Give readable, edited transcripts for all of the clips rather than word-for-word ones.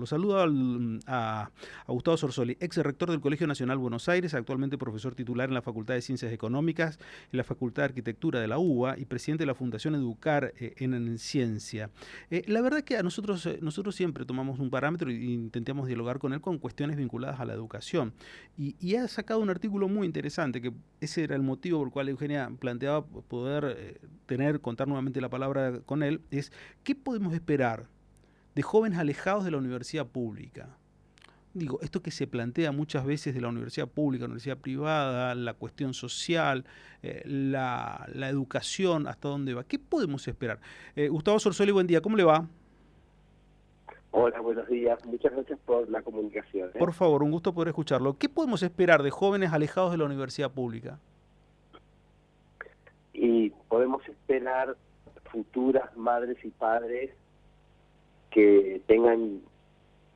Lo saludo a Gustavo Sorsoli, ex rector del Colegio Nacional Buenos Aires, actualmente profesor titular en la Facultad de Ciencias Económicas y la Facultad de Arquitectura de la UBA y presidente de la Fundación Educar en Ciencia. La verdad que a nosotros siempre tomamos un parámetro e intentamos dialogar con él con cuestiones vinculadas a la educación. Y ha sacado un artículo muy interesante, que ese era el motivo por el cual Eugenia planteaba poder contar nuevamente la palabra con él, es ¿qué podemos esperar de jóvenes alejados de la universidad pública? Digo, esto que se plantea muchas veces de la universidad pública, la universidad privada, la cuestión social, la educación, hasta dónde va. ¿Qué podemos esperar? Gustavo Sorsoli, buen día, ¿cómo le va? Hola, buenos días. Muchas gracias por la comunicación. Por favor, un gusto poder escucharlo. ¿Qué podemos esperar de jóvenes alejados de la universidad pública? Y podemos esperar futuras madres y padres que tengan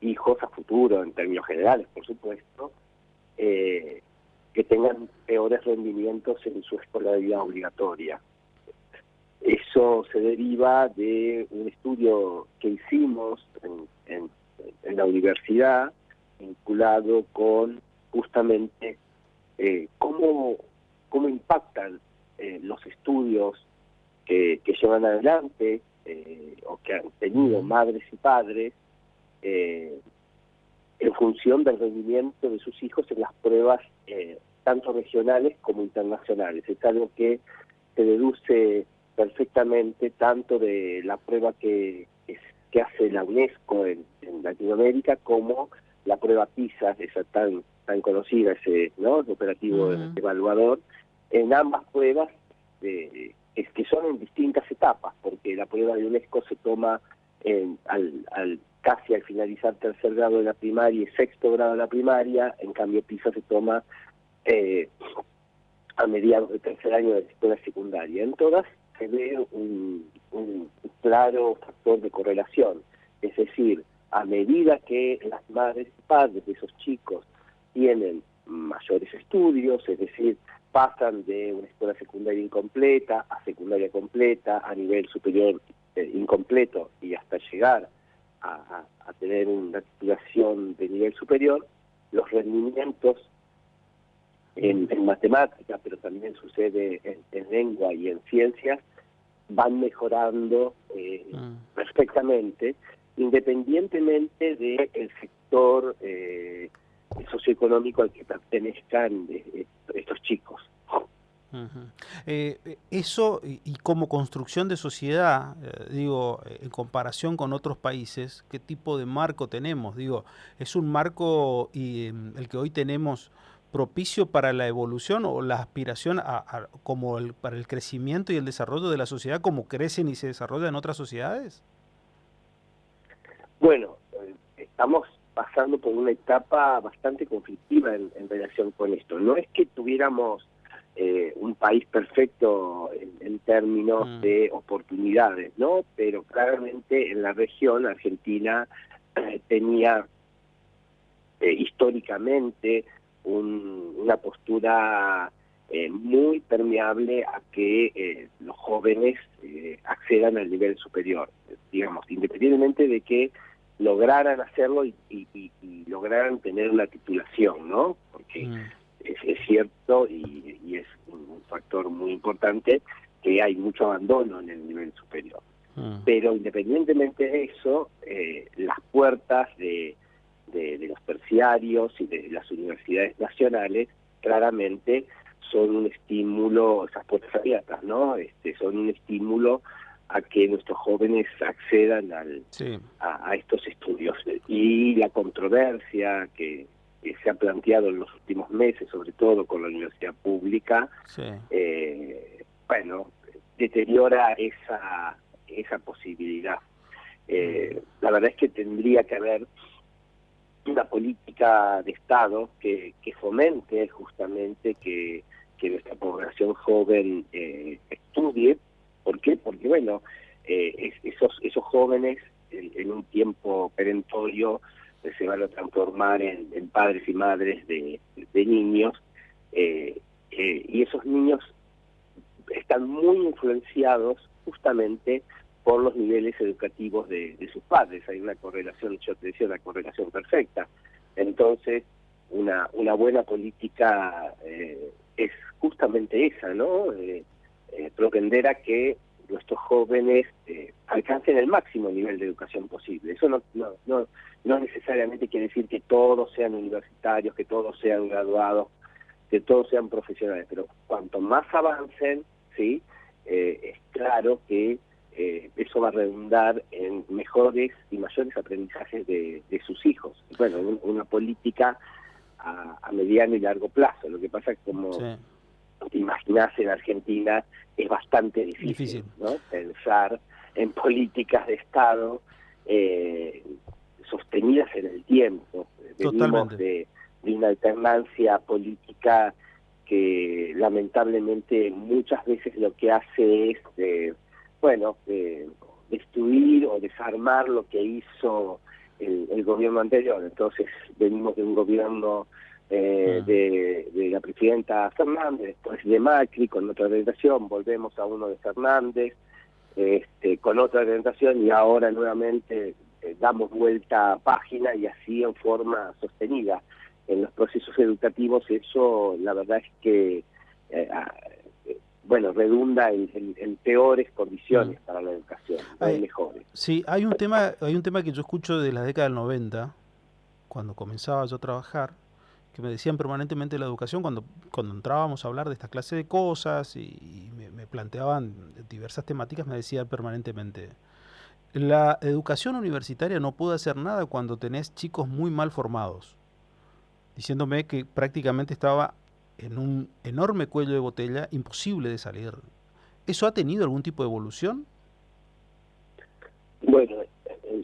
hijos a futuro, en términos generales, por supuesto, que tengan peores rendimientos en su escolaridad obligatoria. Eso se deriva de un estudio que hicimos en la universidad, vinculado con justamente cómo impactan los estudios que llevan adelante o que han tenido madres y padres en función del rendimiento de sus hijos en las pruebas tanto regionales como internacionales. Es algo que se deduce perfectamente tanto de la prueba que hace la UNESCO en Latinoamérica como la prueba PISA, esa tan conocida, ese el operativo evaluador. En ambas pruebas es que son en distintas etapas, porque la prueba de UNESCO se toma casi al finalizar tercer grado de la primaria y sexto grado de la primaria, en cambio PISA se toma a mediados del tercer año de la escuela secundaria. En todas se ve un claro factor de correlación, es decir, a medida que las madres y padres de esos chicos tienen mayores estudios, es decir, pasan de una escuela secundaria incompleta a secundaria completa, a nivel superior incompleto y hasta llegar a tener una titulación de nivel superior, los rendimientos en matemática, pero también sucede en lengua y en ciencias, van mejorando perfectamente, independientemente del sector socioeconómico al que pertenezcan estos chicos. Eso y como construcción de sociedad, digo, en comparación con otros países, ¿qué tipo de marco tenemos? Digo, ¿es un marco el que hoy tenemos propicio para la evolución o la aspiración para el crecimiento y el desarrollo de la sociedad como crecen y se desarrollan en otras sociedades? Bueno, estamos pasando por una etapa bastante conflictiva en relación con esto. No es que tuviéramos un país perfecto en términos de oportunidades, ¿no? Pero claramente en la región Argentina tenía históricamente una postura muy permeable a que los jóvenes accedan al nivel superior, digamos, independientemente de que lograran hacerlo y lograran tener una titulación, ¿no? Porque es cierto y es un factor muy importante que hay mucho abandono en el nivel superior. Pero independientemente de eso, las puertas de los terciarios y de las universidades nacionales claramente son un estímulo, esas puertas abiertas, ¿no? Son un estímulo a que nuestros jóvenes accedan a estos estudios. Y la controversia que se ha planteado en los últimos meses, sobre todo con la universidad pública, deteriora esa posibilidad. La verdad es que tendría que haber una política de Estado que fomente justamente que nuestra población joven estudie. ¿Por qué? Porque, esos jóvenes en un tiempo perentorio se van a transformar en padres y madres de niños, y esos niños están muy influenciados justamente por los niveles educativos de sus padres. Hay una correlación, yo te decía, una correlación perfecta. Entonces, una buena política es justamente esa, ¿no? Propender a que nuestros jóvenes alcancen el máximo nivel de educación posible. Eso no necesariamente quiere decir que todos sean universitarios, que todos sean graduados, que todos sean profesionales, pero cuanto más avancen, ¿sí? Es claro que eso va a redundar en mejores y mayores aprendizajes de sus hijos. Bueno, una política a mediano y largo plazo. Lo que pasa es que, como te imaginás, en Argentina es bastante difícil. ¿No? Pensar en políticas de Estado sostenidas en el tiempo. Venimos de una alternancia política que lamentablemente muchas veces lo que hace es destruir o desarmar lo que hizo el gobierno anterior. Entonces venimos de un gobierno de la presidenta Fernández, después de Macri con otra orientación, volvemos a uno de Fernández con otra orientación, y ahora nuevamente damos vuelta a página, y así en forma sostenida. En los procesos educativos eso, la verdad es que redunda en peores condiciones para la educación, no hay mejores. Sí, hay un tema que yo escucho de la década del 90, cuando comenzaba yo a trabajar, que me decían permanentemente de la educación, cuando entrábamos a hablar de esta clase de cosas y me planteaban diversas temáticas, me decían permanentemente: la educación universitaria no puede hacer nada cuando tenés chicos muy mal formados, diciéndome que prácticamente estaba en un enorme cuello de botella, imposible de salir. ¿Eso ha tenido algún tipo de evolución? Bueno,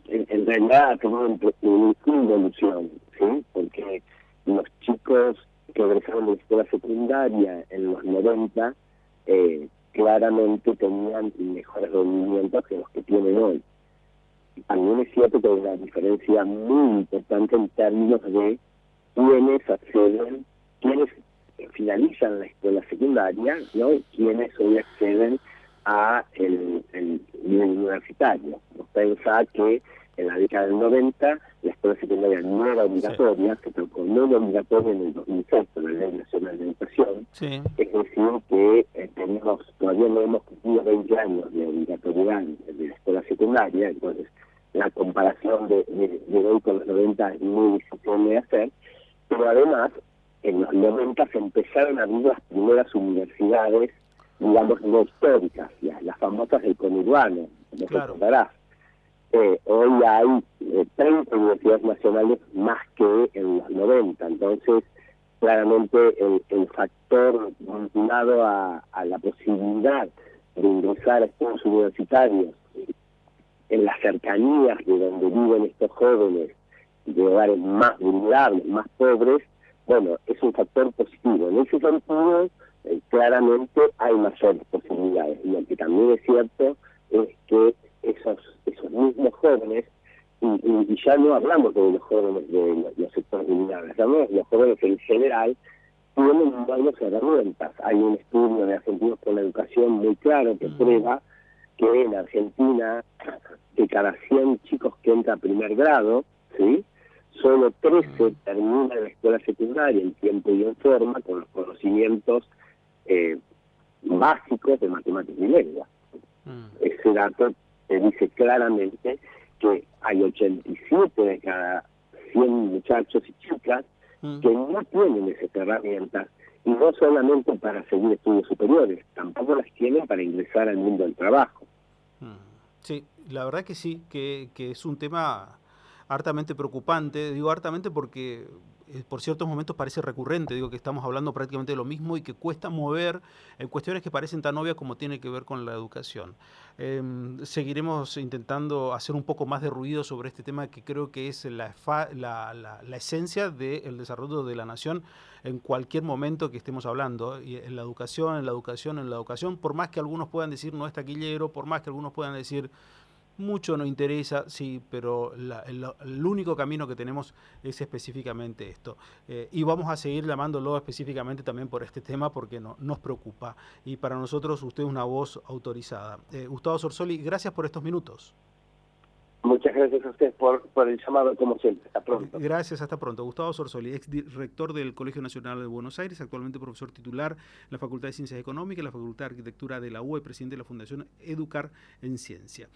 en realidad ha tenido una evolución, ¿sí? Porque los chicos que egresaron de la escuela secundaria en los 90 claramente tenían mejores rendimientos que los que tienen hoy. También es cierto que hay una diferencia muy importante en términos de quienes acceden, quienes finalizan la escuela secundaria, ¿no? Y quienes hoy acceden a el nivel universitario. Pensar que en la década del 90 la escuela secundaria no era obligatoria, se transformó en obligatoria en el 2006 por la Ley Nacional de Educación. Es decir, que todavía no hemos cumplido 20 años de obligatoriedad de la escuela secundaria, entonces la comparación de hoy con los 90 es muy difícil de hacer, pero además en los 90 se empezaron a abrir las primeras universidades, digamos, no históricas, las famosas del conurbano, como te recordarás. Hoy hay 30 universidades nacionales más que en los 90, entonces claramente el factor vinculado a la posibilidad de ingresar a estudios universitarios en las cercanías de donde viven estos jóvenes, de hogares más vulnerables, más pobres, bueno, es un factor positivo. En ese sentido, claramente hay mayores posibilidades. Y lo que también es cierto es que esos mismos jóvenes, y ya no hablamos de los jóvenes de los sectores vulnerables, hablamos de los jóvenes en general, tienen varias herramientas. Hay un estudio de Argentinos por la Educación muy claro que prueba que en Argentina, de cada 100 chicos que entran a primer grado, ¿sí?, solo 13 terminan la escuela secundaria en tiempo y en forma, con los conocimientos básicos de matemáticas y lengua. Ese dato te dice claramente que hay 87 de cada 100 muchachos y chicas que no tienen esas herramientas, y no solamente para seguir estudios superiores, tampoco las tienen para ingresar al mundo del trabajo. Sí, la verdad que sí, que es un tema hartamente preocupante. Digo hartamente porque por ciertos momentos parece recurrente, digo que estamos hablando prácticamente de lo mismo y que cuesta mover en cuestiones que parecen tan obvias como tiene que ver con la educación. Seguiremos intentando hacer un poco más de ruido sobre este tema, que creo que es la esencia del desarrollo de la nación en cualquier momento que estemos hablando, y en la educación, por más que algunos puedan decir no es taquillero, por más que algunos puedan decir Mucho nos interesa, sí, pero el único camino que tenemos es específicamente esto. Y vamos a seguir llamándolo específicamente también por este tema porque nos preocupa. Y para nosotros usted es una voz autorizada. Gustavo Sorsoli, gracias por estos minutos. Muchas gracias a ustedes por el llamado, como siempre. Hasta pronto. Gracias, hasta pronto. Gustavo Sorsoli, ex rector del Colegio Nacional de Buenos Aires, actualmente profesor titular en la Facultad de Ciencias Económicas, la Facultad de Arquitectura de la UBA y presidente de la Fundación Educar en Ciencia.